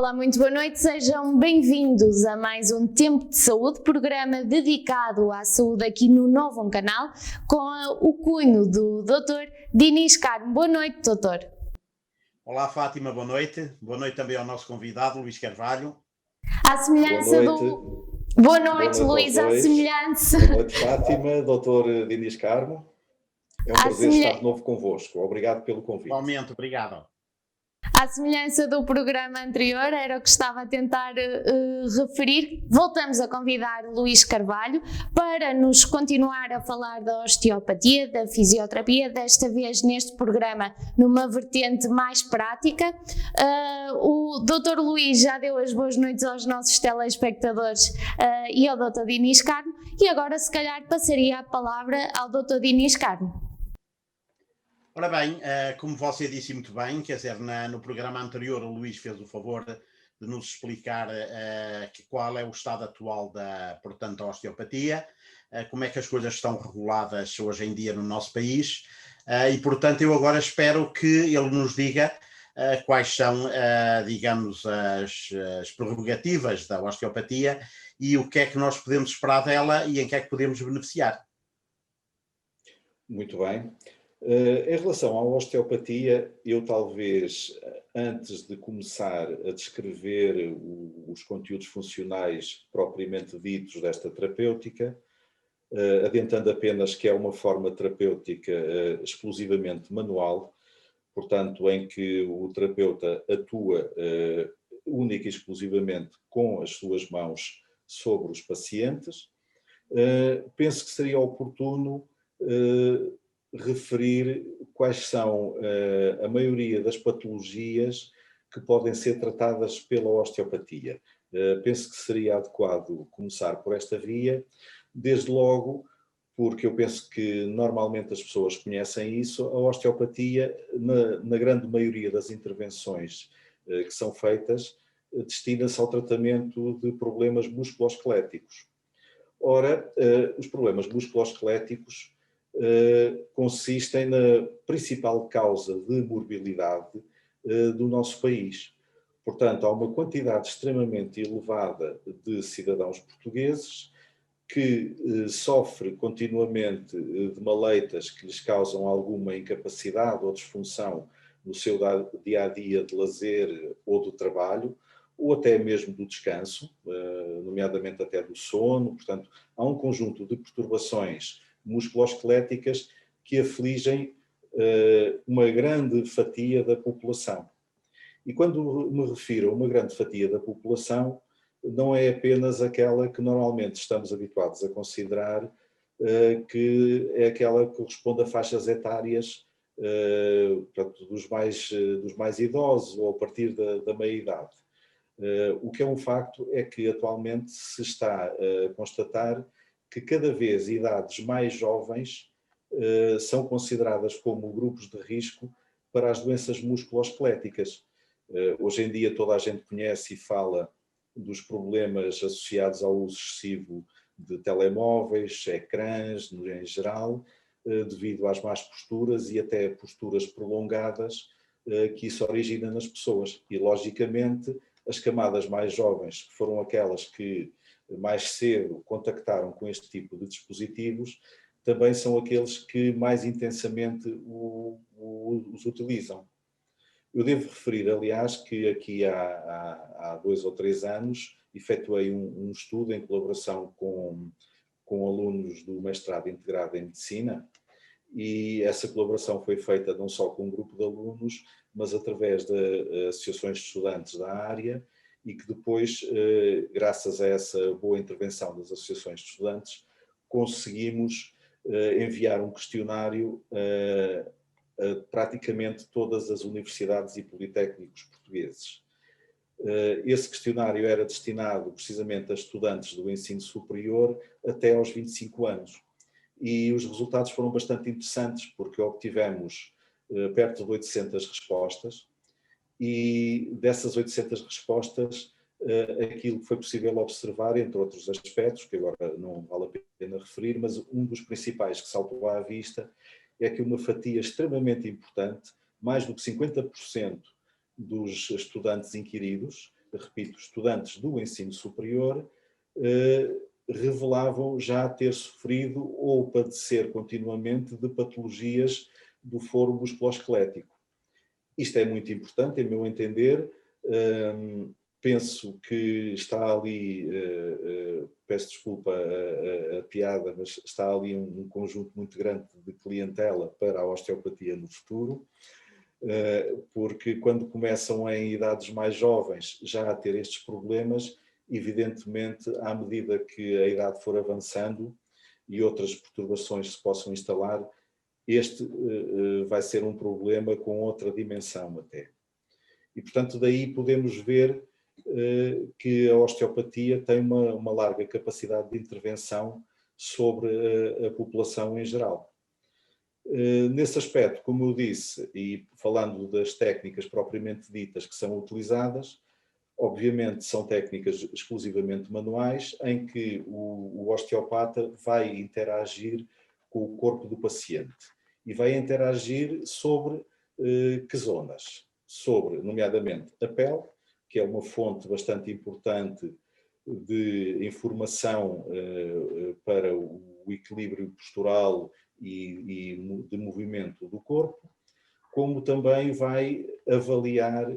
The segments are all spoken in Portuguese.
Olá, muito boa noite, sejam bem-vindos a mais um Tempo de Saúde, programa dedicado à saúde aqui no Novo Canal, com o cunho do Dr. Dinis Carmo. Boa noite, doutor. Olá, Fátima, boa noite. Boa noite também ao nosso convidado, Luís Carvalho. À semelhança do... Boa noite, Luís, à semelhança... Boa noite, Fátima, Dr. Dinis Carmo. É um prazer estar de novo convosco. Obrigado pelo convite. Igualmente, obrigado. À semelhança do programa anterior, era o que estava a tentar referir, voltamos a convidar Luís Carvalho para nos continuar a falar da osteopatia, da fisioterapia, desta vez neste programa numa vertente mais prática. O Dr. Luís já deu as boas noites aos nossos telespectadores e ao Dr. Dinis Carmo, e agora se calhar passaria a palavra ao Dr. Dinis Carmo. Ora bem, como você disse muito bem, quer dizer, no programa anterior o Luís fez o favor de nos explicar qual é o estado atual portanto, da osteopatia, como é que as coisas estão reguladas hoje em dia no nosso país, e portanto eu agora espero que ele nos diga quais são, digamos, as prerrogativas da osteopatia e o que é que nós podemos esperar dela e em que é que podemos beneficiar. Muito bem. Em relação à osteopatia, eu talvez, antes de começar a descrever os conteúdos funcionais propriamente ditos desta terapêutica, adiantando apenas que é uma forma terapêutica exclusivamente manual, portanto, em que o terapeuta atua única e exclusivamente com as suas mãos sobre os pacientes, penso que seria oportuno referir quais são a maioria das patologias que podem ser tratadas pela osteopatia. Penso que seria adequado começar por esta via, desde logo porque eu penso que normalmente as pessoas conhecem isso, a osteopatia, na grande maioria das intervenções que são feitas, destina-se ao tratamento de problemas musculoesqueléticos. Ora, os problemas musculoesqueléticos consistem na principal causa de morbilidade do nosso país. Portanto, há uma quantidade extremamente elevada de cidadãos portugueses que sofre continuamente de maleitas que lhes causam alguma incapacidade ou disfunção no seu dia-a-dia de lazer ou do trabalho, ou até mesmo do descanso, nomeadamente até do sono. Portanto, há um conjunto de perturbações musculoesqueléticas que afligem uma grande fatia da população. E quando me refiro a uma grande fatia da população, não é apenas aquela que normalmente estamos habituados a considerar que é aquela que corresponde a faixas etárias portanto, dos mais idosos ou a partir da meia-idade. O que é um facto é que atualmente se está a constatar que cada vez idades mais jovens são consideradas como grupos de risco para as doenças musculoesqueléticas. Hoje em dia toda a gente conhece e fala dos problemas associados ao uso excessivo de telemóveis, ecrãs, em geral, devido às más posturas e até posturas prolongadas que isso origina nas pessoas. E, logicamente, as camadas mais jovens, que foram aquelas que mais cedo contactaram com este tipo de dispositivos, também são aqueles que mais intensamente os utilizam. Eu devo referir, aliás, que aqui há 2 ou 3 anos efetuei um estudo em colaboração com alunos do mestrado integrado em Medicina, e essa colaboração foi feita não só com um grupo de alunos, mas através de associações de estudantes da área, e que depois, graças a essa boa intervenção das associações de estudantes, conseguimos enviar um questionário a praticamente todas as universidades e politécnicos portugueses. Esse questionário era destinado precisamente a estudantes do ensino superior até aos 25 anos. E os resultados foram bastante interessantes, porque obtivemos perto de 800 respostas, e dessas 800 respostas, aquilo que foi possível observar, entre outros aspectos, que agora não vale a pena referir, mas um dos principais que saltou à vista é que uma fatia extremamente importante, mais do que 50% dos estudantes inquiridos, repito, estudantes do ensino superior, revelavam já ter sofrido ou padecer continuamente de patologias do foro musculoesquelético. Isto é muito importante, em meu entender. Penso que está ali, peço desculpa a piada, mas está ali um conjunto muito grande de clientela para a osteopatia no futuro, porque quando começam em idades mais jovens já a ter estes problemas, evidentemente, à medida que a idade for avançando e outras perturbações se possam instalar, este vai ser um problema com outra dimensão até. E, portanto, daí podemos ver que a osteopatia tem uma larga capacidade de intervenção sobre a população em geral. Nesse aspecto, como eu disse, e falando das técnicas propriamente ditas que são utilizadas, obviamente são técnicas exclusivamente manuais, em que o osteopata vai interagir com o corpo do paciente e vai interagir sobre que zonas? Sobre, nomeadamente, a pele, que é uma fonte bastante importante de informação para o equilíbrio postural e de movimento do corpo, como também vai avaliar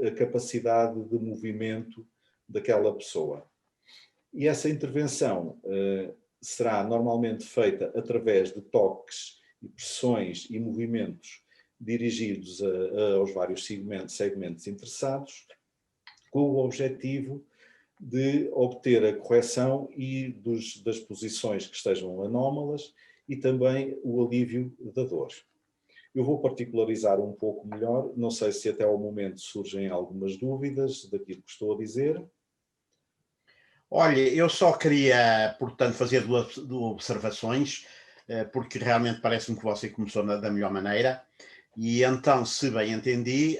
a capacidade de movimento daquela pessoa. E essa intervenção será normalmente feita através de toques e pressões e movimentos dirigidos aos vários segmentos interessados, com o objetivo de obter a correção e das posições que estejam anómalas e também o alívio da dor. Eu vou particularizar um pouco melhor, não sei se até ao momento surgem algumas dúvidas daquilo que estou a dizer. Olha, eu só queria, portanto, fazer duas observações, porque realmente parece-me que você começou da melhor maneira. E então, se bem entendi,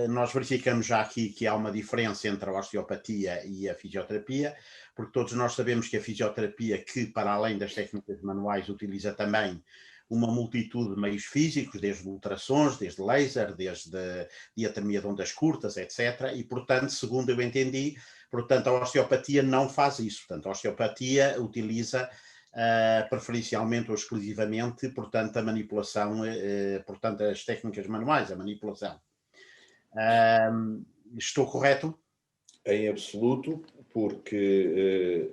nós verificamos já aqui que há uma diferença entre a osteopatia e a fisioterapia, porque todos nós sabemos que a fisioterapia, que para além das técnicas manuais, utiliza também uma multitude de meios físicos, desde ultrassons, desde laser, desde diatermia de ondas curtas, etc. E, portanto, segundo eu entendi, portanto, a osteopatia não faz isso. Portanto, a osteopatia utiliza preferencialmente ou exclusivamente, portanto, a manipulação, portanto, as técnicas manuais, a manipulação. Estou correto? Em absoluto, porque,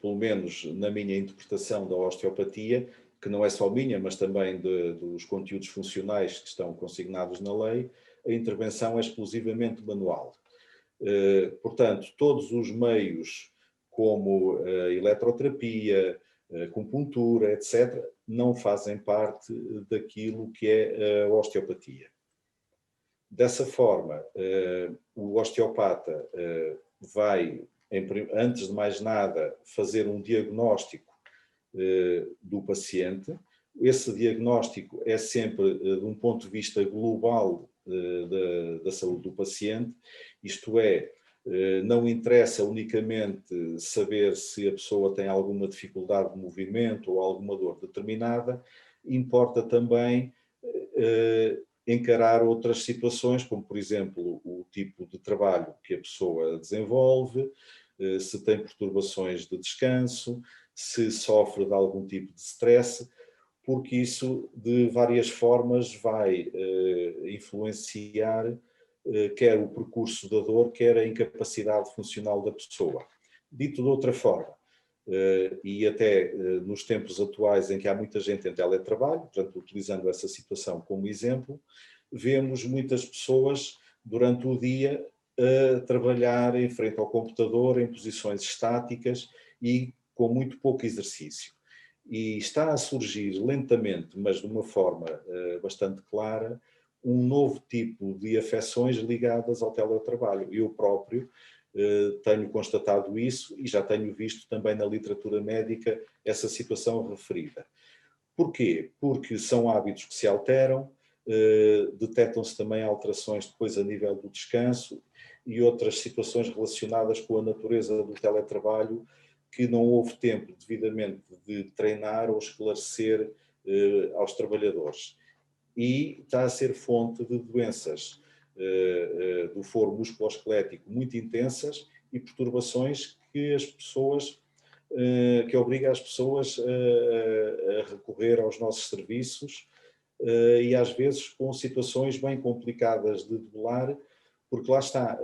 pelo menos na minha interpretação da osteopatia, que não é só minha, mas também dos conteúdos funcionais que estão consignados na lei, a intervenção é exclusivamente manual. Portanto, todos os meios como a eletroterapia, a acupuntura, etc., não fazem parte daquilo que é a osteopatia. Dessa forma, o osteopata vai, antes de mais nada, fazer um diagnóstico do paciente. Esse diagnóstico é sempre de um ponto de vista global da saúde do paciente, isto é, não interessa unicamente saber se a pessoa tem alguma dificuldade de movimento ou alguma dor determinada, importa também encarar outras situações, como por exemplo o tipo de trabalho que a pessoa desenvolve, se tem perturbações de descanso, se sofre de algum tipo de stress, porque isso de várias formas vai influenciar quer o percurso da dor, quer a incapacidade funcional da pessoa. Dito de outra forma, e até nos tempos atuais em que há muita gente em teletrabalho, portanto, utilizando essa situação como exemplo, vemos muitas pessoas durante o dia a trabalhar em frente ao computador em posições estáticas e com muito pouco exercício. E está a surgir lentamente, mas de uma forma bastante clara, um novo tipo de afecções ligadas ao teletrabalho. Eu próprio tenho constatado isso e já tenho visto também na literatura médica essa situação referida. Porquê? Porque são hábitos que se alteram, detectam-se também alterações depois a nível do descanso e outras situações relacionadas com a natureza do teletrabalho que não houve tempo devidamente de treinar ou esclarecer aos trabalhadores. E está a ser fonte de doenças do foro musculoesquelético muito intensas e perturbações que as pessoas, que obriga as pessoas a recorrer aos nossos serviços e às vezes com situações bem complicadas de debelar, porque lá está,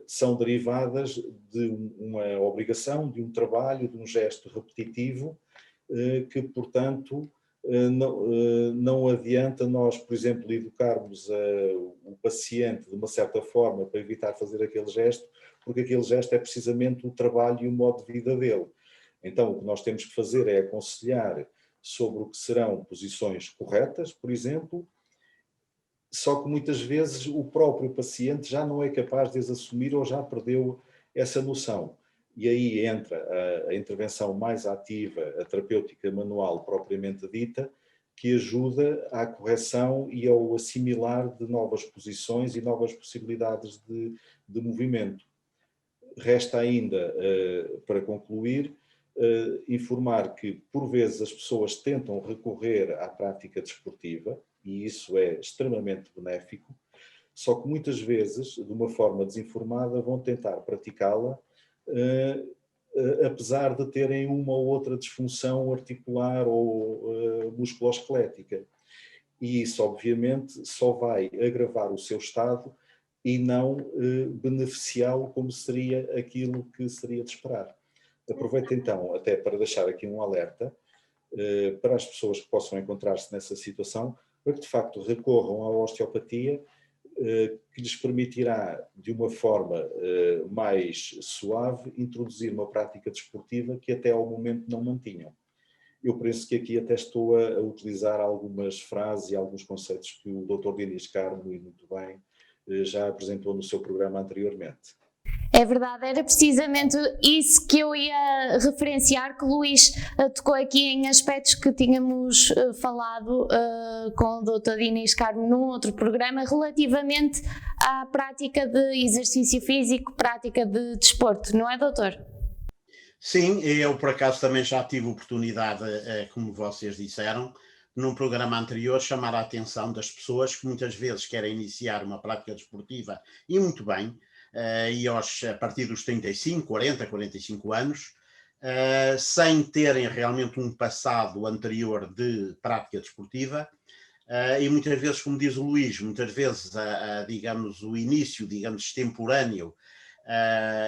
são derivadas de uma obrigação, de um trabalho, de um gesto repetitivo, que, portanto, não adianta nós, por exemplo, educarmos o paciente de uma certa forma para evitar fazer aquele gesto, porque aquele gesto é precisamente o trabalho e o modo de vida dele. Então, o que nós temos que fazer é aconselhar sobre o que serão posições corretas, por exemplo, só que muitas vezes o próprio paciente já não é capaz de as assumir ou já perdeu essa noção. E aí entra a intervenção mais ativa, a terapêutica manual propriamente dita, que ajuda à correção e ao assimilar de novas posições e novas possibilidades de movimento. Resta ainda, para concluir, informar que, por vezes, as pessoas tentam recorrer à prática desportiva, e isso é extremamente benéfico, só que muitas vezes, de uma forma desinformada, vão tentar praticá-la, apesar de terem uma ou outra disfunção articular ou musculoesquelética. E isso, obviamente, só vai agravar o seu estado e não beneficiá-lo como seria aquilo que seria de esperar. Aproveito então até para deixar aqui um alerta para as pessoas que possam encontrar-se nessa situação, para que de facto recorram à osteopatia, que lhes permitirá, de uma forma mais suave, introduzir uma prática desportiva que até ao momento não mantinham. Eu penso que aqui até estou a utilizar algumas frases e alguns conceitos que o Dr. Dinis Carmo, e muito bem, já apresentou no seu programa anteriormente. É verdade, era precisamente isso que eu ia referenciar, que o Luís tocou aqui em aspectos que tínhamos falado com o Dr. Dinis Carmo num outro programa, relativamente à prática de exercício físico, prática de desporto, não é, doutor? Sim, eu por acaso também já tive oportunidade, como vocês disseram, num programa anterior, chamar a atenção das pessoas que muitas vezes querem iniciar uma prática desportiva, e muito bem, e a partir dos 35, 40, 45 anos, sem terem realmente um passado anterior de prática desportiva, e muitas vezes, como diz o Luís, muitas vezes, digamos, o início, digamos, extemporâneo,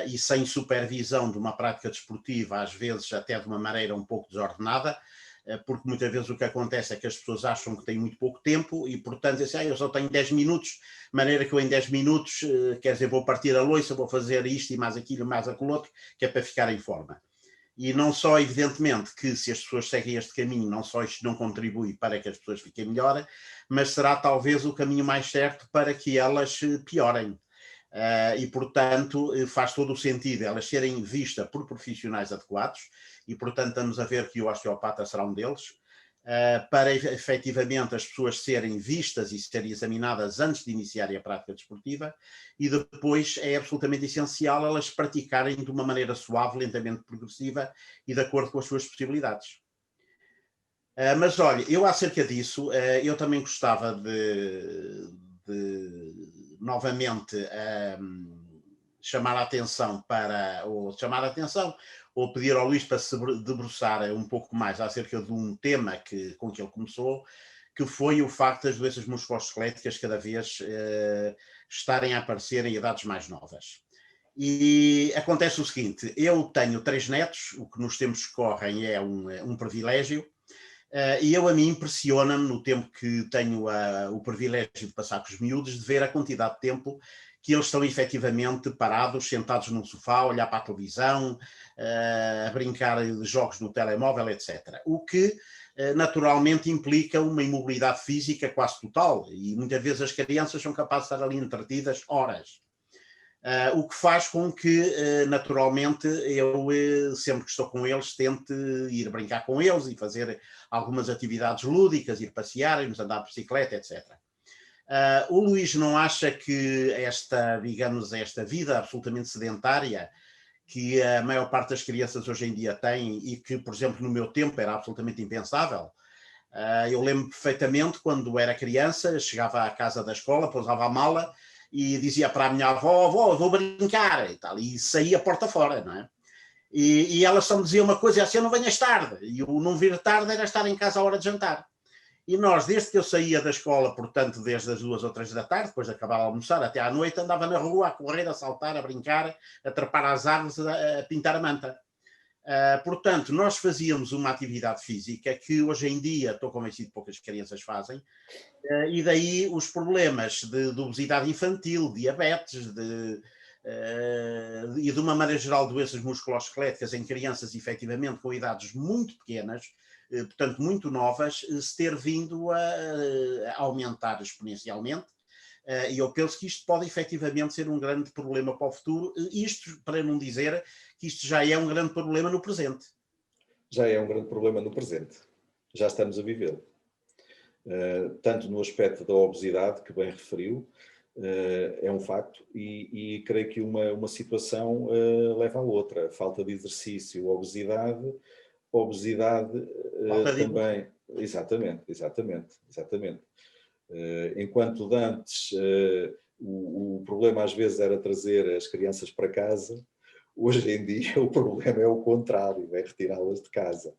e sem supervisão de uma prática desportiva, às vezes até de uma maneira um pouco desordenada, porque muitas vezes o que acontece é que as pessoas acham que têm muito pouco tempo e, portanto, dizem, eu só tenho 10 minutos, de maneira que eu em 10 minutos, quer dizer, vou partir a louça, vou fazer isto e mais aquilo, mais aquilo outro, que é para ficar em forma. E não só, evidentemente, que se as pessoas seguem este caminho, não só isto não contribui para que as pessoas fiquem melhor, mas será talvez o caminho mais certo para que elas piorem. E, portanto, faz todo o sentido elas serem vistas por profissionais adequados e, portanto, estamos a ver que o osteopata será um deles, para efetivamente as pessoas serem vistas e serem examinadas antes de iniciarem a prática desportiva, e depois é absolutamente essencial elas praticarem de uma maneira suave, lentamente progressiva e de acordo com as suas possibilidades. Mas olha, eu acerca disso, eu também gostava de novamente chamar a atenção ou pedir ao Luís para se debruçar um pouco mais acerca de um tema com que ele começou, que foi o facto das doenças musculoesqueléticas cada vez estarem a aparecer em idades mais novas. E acontece o seguinte, eu tenho 3 netos, o que nos tempos que correm é um privilégio, e a mim impressiona-me, no tempo que tenho o privilégio de passar com os miúdos, de ver a quantidade de tempo que eles estão efetivamente parados, sentados num sofá, a olhar para a televisão, a brincar de jogos no telemóvel, etc. O que naturalmente implica uma imobilidade física quase total, e muitas vezes as crianças são capazes de estar ali entretidas horas. O que faz com que, naturalmente, eu, sempre que estou com eles, tente ir brincar com eles e fazer algumas atividades lúdicas, ir passear, irmos andar de bicicleta, etc. O Luís não acha que esta vida absolutamente sedentária que a maior parte das crianças hoje em dia tem e que, por exemplo, no meu tempo era absolutamente impensável? Eu lembro perfeitamente, quando era criança, chegava à casa da escola, pousava a mala e dizia para a minha avó, avó, vou brincar, e tal, e saía porta fora, não é? E ela só me dizia uma coisa, assim, não venhas tarde, e o não vir tarde era estar em casa à hora de jantar. E nós, desde que eu saía da escola, portanto, desde as 2 ou 3 da tarde, depois de acabar de almoçar, até à noite, andava na rua a correr, a saltar, a brincar, a trepar às árvores, a pintar a manta. Portanto, nós fazíamos uma atividade física que hoje em dia, estou convencido, poucas crianças fazem, e daí os problemas de obesidade infantil, diabetes, e de uma maneira geral doenças musculoesqueléticas em crianças efetivamente com idades muito pequenas, portanto muito novas, se ter vindo a aumentar exponencialmente. E eu penso que isto pode efetivamente ser um grande problema para o futuro, isto para não dizer que isto já é um grande problema no presente. Já é um grande problema no presente, já estamos a vivê-lo. Tanto no aspecto da obesidade, que bem referiu, é um facto, e creio que uma situação leva à outra. A falta de exercício, obesidade também... Exatamente. Enquanto de antes o problema às vezes era trazer as crianças para casa, hoje em dia o problema é o contrário, é retirá-las de casa.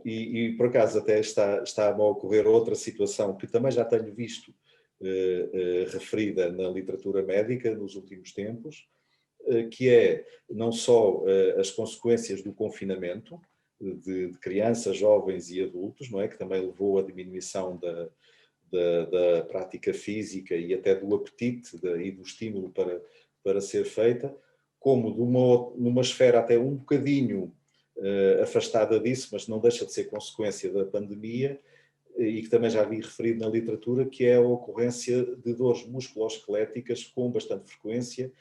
E por acaso até está-me a ocorrer outra situação que também já tenho visto referida na literatura médica nos últimos tempos, que é não só as consequências do confinamento de crianças, jovens e adultos, não é? Que também levou à diminuição da prática física e até do apetite e do estímulo para ser feita, como numa esfera até um bocadinho afastada disso, mas não deixa de ser consequência da pandemia, e que também já vi referido na literatura, que é a ocorrência de dores musculoesqueléticas com bastante frequência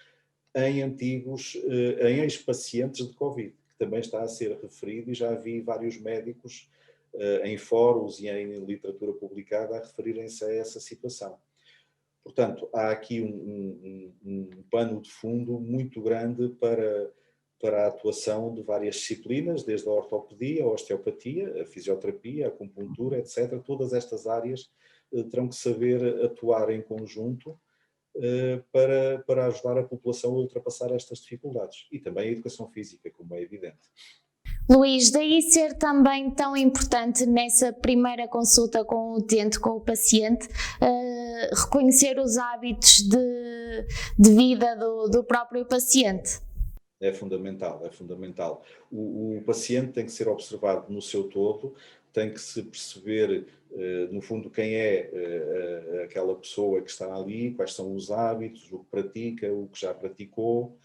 em ex-pacientes de Covid, que também está a ser referido, e já vi vários médicos em fóruns e em literatura publicada a referirem-se a essa situação. Portanto, há aqui um pano de fundo muito grande para a atuação de várias disciplinas, desde a ortopedia, a osteopatia, a fisioterapia, a acupuntura, etc. Todas estas áreas terão que saber atuar em conjunto para ajudar a população a ultrapassar estas dificuldades. E também a educação física, como é evidente. Luís, daí ser também tão importante nessa primeira consulta com o utente, com o paciente, reconhecer os hábitos de vida do próprio paciente. É fundamental. O paciente tem que ser observado no seu todo, tem que se perceber, no fundo, quem é aquela pessoa que está ali, quais são os hábitos, o que pratica, o que já praticou,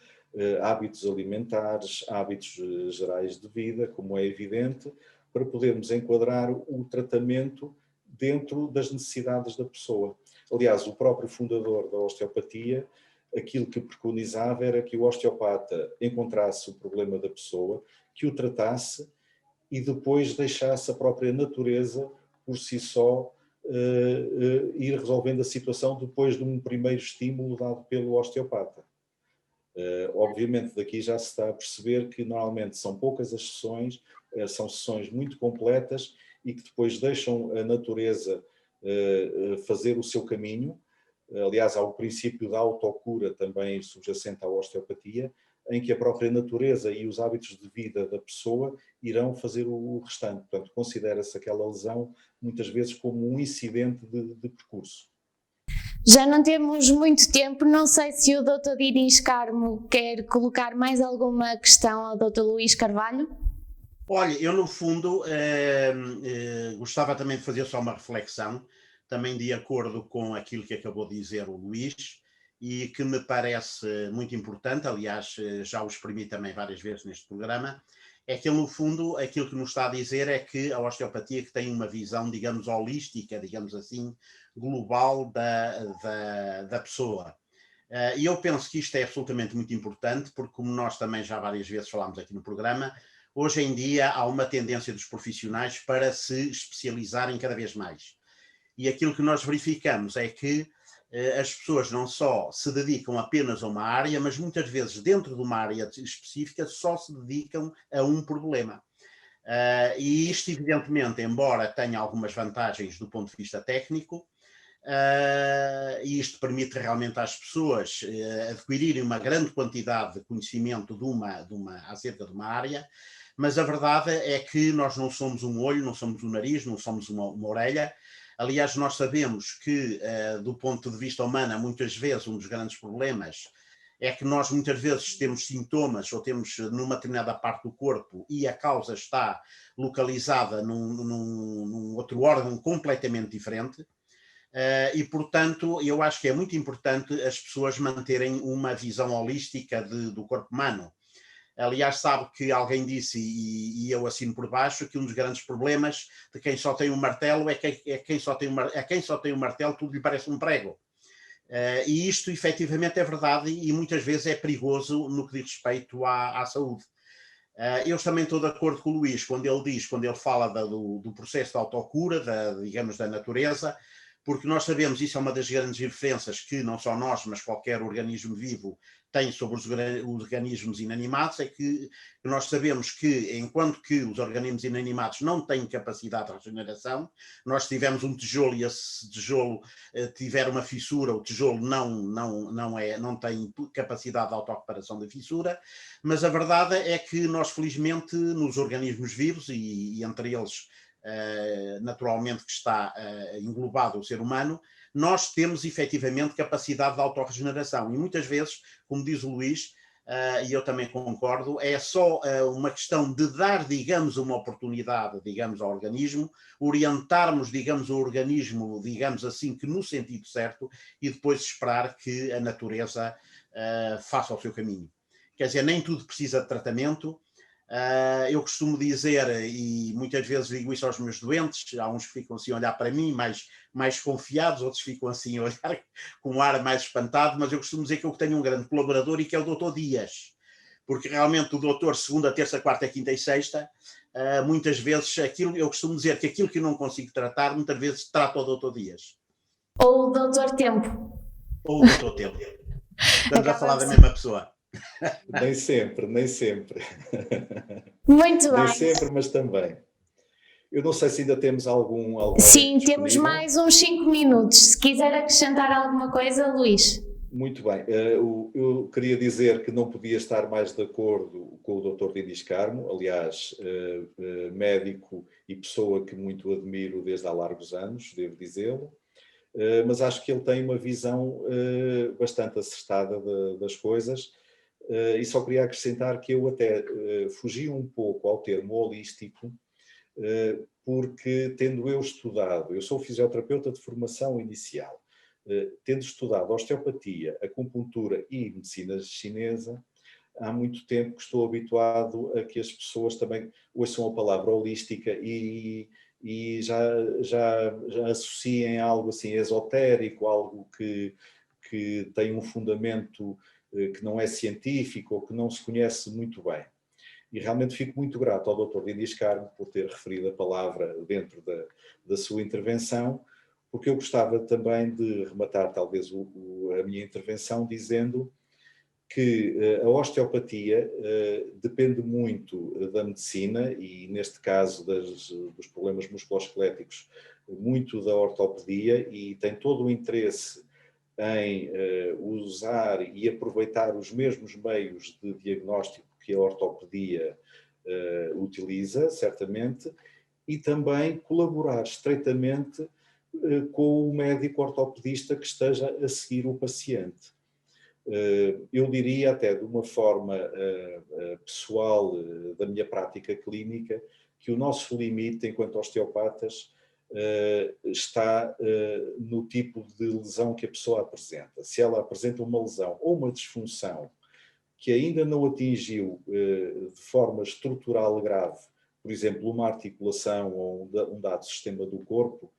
hábitos alimentares, hábitos gerais de vida, como é evidente, para podermos enquadrar o tratamento dentro das necessidades da pessoa. Aliás, o próprio fundador da osteopatia, aquilo que preconizava era que o osteopata encontrasse o problema da pessoa, que o tratasse e depois deixasse a própria natureza por si só ir resolvendo a situação depois de um primeiro estímulo dado pelo osteopata. Obviamente daqui já se está a perceber que normalmente são poucas as sessões, são sessões muito completas e que depois deixam a natureza fazer o seu caminho. Aliás, há o princípio da autocura também subjacente à osteopatia, em que a própria natureza e os hábitos de vida da pessoa irão fazer o restante. Portanto, considera-se aquela lesão muitas vezes como um incidente de percurso. Já não temos muito tempo, não sei se o Dr. Dinis Carmo quer colocar mais alguma questão ao Dr. Luís Carvalho. Olha, eu no fundo gostava também de fazer só uma reflexão, também de acordo com aquilo que acabou de dizer o Luís, e que me parece muito importante, aliás, já o exprimi também várias vezes neste programa, é que no fundo aquilo que nos está a dizer é que a osteopatia que tem uma visão, digamos, holística, digamos assim, global da pessoa. E eu penso que isto é absolutamente muito importante, porque como nós também já várias vezes falámos aqui no programa, hoje em dia há uma tendência dos profissionais para se especializarem cada vez mais. E aquilo que nós verificamos é que as pessoas não só se dedicam apenas a uma área, mas muitas vezes dentro de uma área específica só se dedicam a um problema. E isto, evidentemente, embora tenha algumas vantagens do ponto de vista técnico, e isto permite realmente às pessoas adquirirem uma grande quantidade de conhecimento acerca de uma área, mas a verdade é que nós não somos um olho, não somos um nariz, não somos uma orelha. Aliás, nós sabemos que, do ponto de vista humano, muitas vezes um dos grandes problemas é que nós muitas vezes temos sintomas ou temos numa determinada parte do corpo e a causa está localizada num outro órgão completamente diferente. E, portanto, eu acho que é muito importante as pessoas manterem uma visão holística do corpo humano. Aliás, sabe que alguém disse, e eu assino por baixo, que um dos grandes problemas de quem só tem um martelo é quem só tem um martelo tudo lhe parece um prego. E isto efetivamente é verdade e muitas vezes é perigoso no que diz respeito à saúde. Eu também estou de acordo com o Luís quando ele fala do processo de autocura, digamos, da natureza, porque nós sabemos, isso é uma das grandes diferenças que não só nós, mas qualquer organismo vivo tem sobre os organismos inanimados, é que nós sabemos que, enquanto que os organismos inanimados não têm capacidade de regeneração, nós tivemos um tijolo e esse tijolo tiver uma fissura, o tijolo não tem capacidade de autorreparação da fissura, mas a verdade é que nós, felizmente, nos organismos vivos, e entre eles naturalmente que está englobado o ser humano, nós temos efetivamente capacidade de autorregeneração e muitas vezes, como diz o Luís, e eu também concordo, é só uma questão de dar, digamos, uma oportunidade, digamos, ao organismo, orientarmos, digamos, o organismo, digamos assim, que no sentido certo e depois esperar que a natureza faça o seu caminho. Quer dizer, nem tudo precisa de tratamento. Eu costumo dizer, e muitas vezes digo isso aos meus doentes, há uns que ficam assim a olhar para mim mais confiados, outros ficam assim a olhar com um ar mais espantado, mas eu costumo dizer que eu tenho um grande colaborador e que é o Dr. Dias, porque realmente o doutor segunda, terça, quarta, quinta e sexta, muitas vezes eu costumo dizer que aquilo que eu não consigo tratar, muitas vezes trato o Dr. Dias. Ou o Doutor Tempo. Ou o Dr. Tempo. Estamos a falar da mesma pessoa. Nem sempre, nem sempre. Muito bem. Nem sempre, mas também. Eu não sei se ainda temos algum Sim, disponível. temos mais uns 5 minutos. Se quiser acrescentar alguma coisa, Luís. Muito bem. Eu queria dizer que não podia estar mais de acordo com o Dr. Dinis Carmo, aliás, médico e pessoa que muito admiro desde há largos anos, devo dizê-lo, mas acho que ele tem uma visão bastante acertada das coisas. E só queria acrescentar que eu até fugi um pouco ao termo holístico, porque tendo eu estudado, eu sou fisioterapeuta de formação inicial, tendo estudado osteopatia, acupuntura e medicina chinesa, há muito tempo que estou habituado a que as pessoas também ouçam a palavra holística e já associem algo assim esotérico, algo que tem um fundamento que não é científico ou que não se conhece muito bem. E realmente fico muito grato ao Dr. Dinis Carmo por ter referido a palavra dentro da sua intervenção, porque eu gostava também de rematar talvez a minha intervenção dizendo que a osteopatia depende muito da medicina e, neste caso, dos problemas musculoesqueléticos, muito da ortopedia, e tem todo o interesse em usar e aproveitar os mesmos meios de diagnóstico que a ortopedia utiliza, certamente, e também colaborar estreitamente com o médico ortopedista que esteja a seguir o paciente. Eu diria até de uma forma pessoal da minha prática clínica que o nosso limite enquanto osteopatas está no tipo de lesão que a pessoa apresenta. Se ela apresenta uma lesão ou uma disfunção que ainda não atingiu de forma estrutural grave, por exemplo, uma articulação ou um dado sistema do corpo,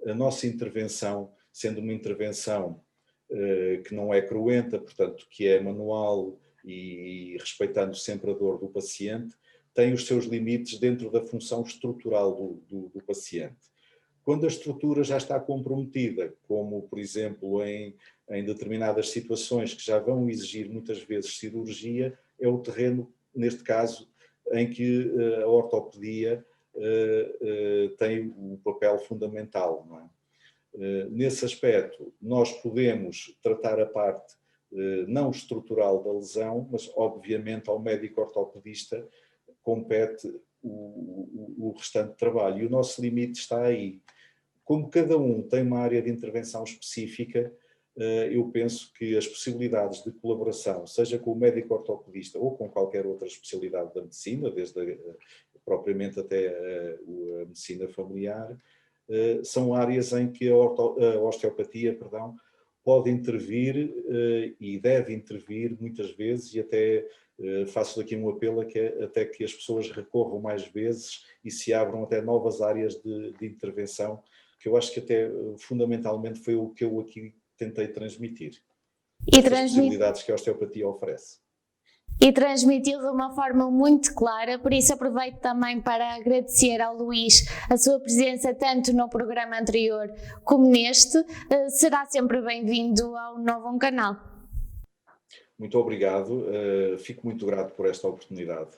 a nossa intervenção, sendo uma intervenção que não é cruenta, portanto, que é manual e respeitando sempre a dor do paciente, tem os seus limites dentro da função estrutural do paciente. Quando a estrutura já está comprometida, como, por exemplo, em determinadas situações que já vão exigir muitas vezes cirurgia, é o terreno, neste caso, em que a ortopedia tem o papel fundamental, não é? Nesse aspecto, nós podemos tratar a parte não estrutural da lesão, mas obviamente ao médico ortopedista compete o restante trabalho. E o nosso limite está aí. Como cada um tem uma área de intervenção específica, eu penso que as possibilidades de colaboração, seja com o médico ortopedista ou com qualquer outra especialidade da medicina, desde propriamente até a medicina familiar, são áreas em que a osteopatia, pode intervir e deve intervir muitas vezes, e até faço daqui um apelo até que as pessoas recorram mais vezes e se abram até novas áreas de intervenção, que eu acho que até fundamentalmente foi o que eu aqui tentei transmitir. As possibilidades que a osteopatia oferece. E transmitiu de uma forma muito clara, por isso aproveito também para agradecer ao Luís a sua presença tanto no programa anterior como neste. Será sempre bem-vindo ao Novo Canal. Muito obrigado, fico muito grato por esta oportunidade.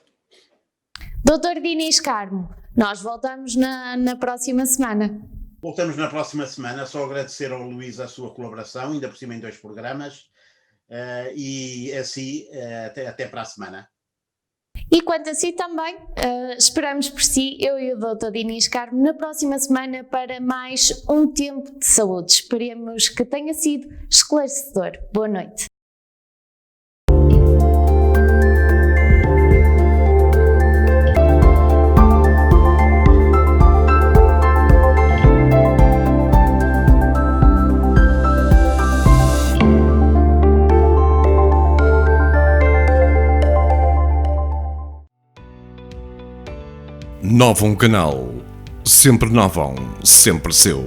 Dr. Dinis Carmo, nós voltamos na próxima semana. Voltamos na próxima semana, só agradecer ao Luís a sua colaboração, ainda por cima em 2 programas. E assim, até para a semana. E quanto a si também, esperamos por si, eu e o Dr. Dinis Carmo, na próxima semana para mais um tempo de saúde. Esperemos que tenha sido esclarecedor. Boa noite. Novo Canal, sempre novão, sempre seu.